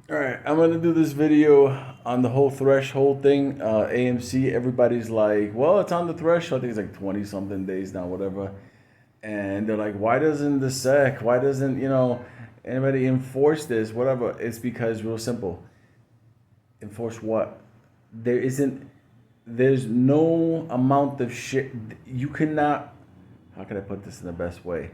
All right, I'm gonna do this video on the whole threshold thing. AMC, everybody's like, well, it's on the threshold. I think it's like 20 something days now, whatever. And they're like, why doesn't the SEC, why doesn't, anybody enforce this, whatever? It's because real simple. Enforce what? There isn't, there's no amount of shit. You cannot, how can I put this in the best way?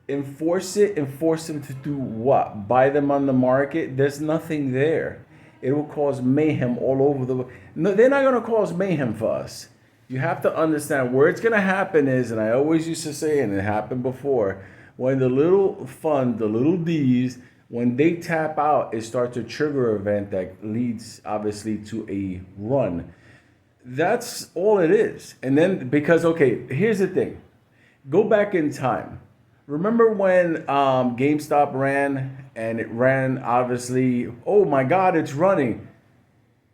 Enforce them to do what? Buy them on the market? There's nothing there. It will cause mayhem all over the world. No, they're not going to cause mayhem for us. You have to understand where it's going to happen is, and I always used to say, and it happened before, when the little fund, the little D's, when they tap out, it starts a trigger event that leads obviously to a run. That's all it is. And then, because, okay, here's the thing, go back in time. Remember when GameStop ran and it ran obviously, oh my God, it's running.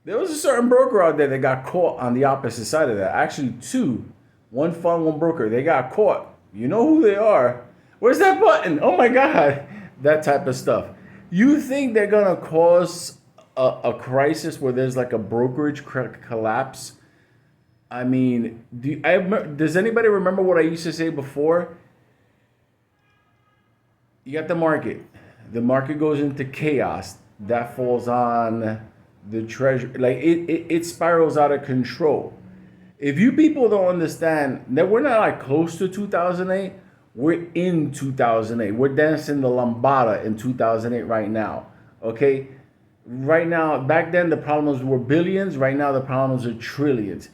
There was a certain broker out there that got caught on the opposite side of that. Actually, two. One fund, one broker. They got caught. You know who they are. Where's that button? Oh my God. That type of stuff. You think they're going to cause a crisis where there's like a brokerage collapse? I mean, does anybody remember what I used to say before? You got the market. The market goes into chaos. That falls on the treasury. Like it spirals out of control. If you people don't understand that we're not like close to 2008, we're in 2008. We're dancing the lambada in 2008 right now. Okay? Right now, back then the problems were billions. Right now the problems are trillions.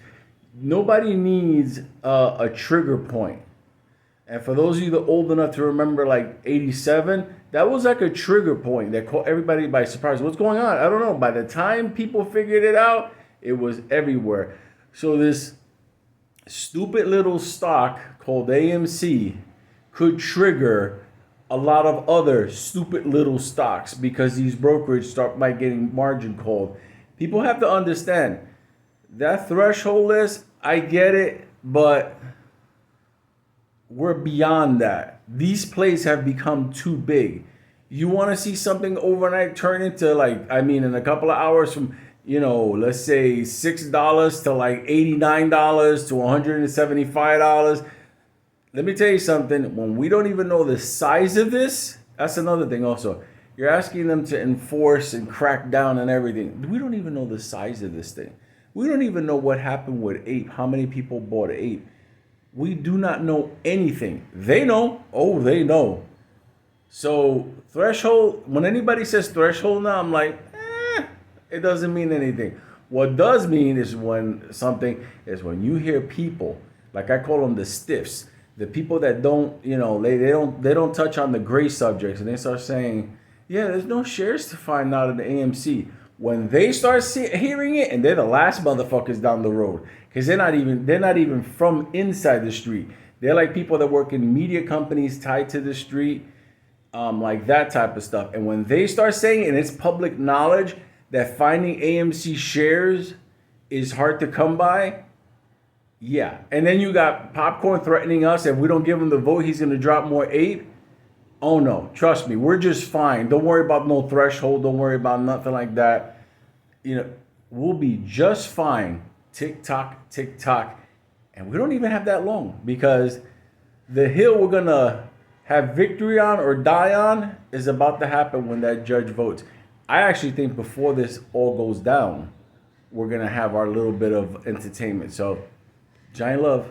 Nobody needs a trigger point. And for those of you that are old enough to remember like 87, that was like a trigger point that caught everybody by surprise. What's going on? I don't know. By the time people figured it out, it was everywhere. So this stupid little stock called AMC could trigger a lot of other stupid little stocks because these brokerage start by getting margin called. People have to understand that threshold list, I get it, but we're beyond that. These plays have become too big. You want to see something overnight turn into in a couple of hours from, let's say $6 to like $89 to $175. Let me tell you something. When we don't even know the size of this, that's another thing also. You're asking them to enforce and crack down and everything. We don't even know the size of this thing. We don't even know what happened with Ape, how many people bought Ape. We do not know anything. They know. Oh, they know. So threshold, when anybody says threshold now, I'm like, it doesn't mean anything. What does mean is when you hear people, like I call them the stiffs, the people that don't, they don't touch on the gray subjects, and they start saying, yeah, there's no shares to find out in the AMC. When they start hearing it, and they're the last motherfuckers down the road, because they're not even from inside the street. They're like people that work in media companies tied to the street, like that type of stuff. And when they start saying it, and it's public knowledge that finding AMC shares is hard to come by, yeah. And then you got Popcorn threatening us if we don't give him the vote, he's going to drop more Ape. Oh no, trust me, we're just fine. Don't worry about no threshold. Don't worry about nothing like that. We'll be just fine. Tick tock, tick tock. And we don't even have that long because the hill we're going to have victory on or die on is about to happen when that judge votes. I actually think before this all goes down, we're going to have our little bit of entertainment. So, giant love.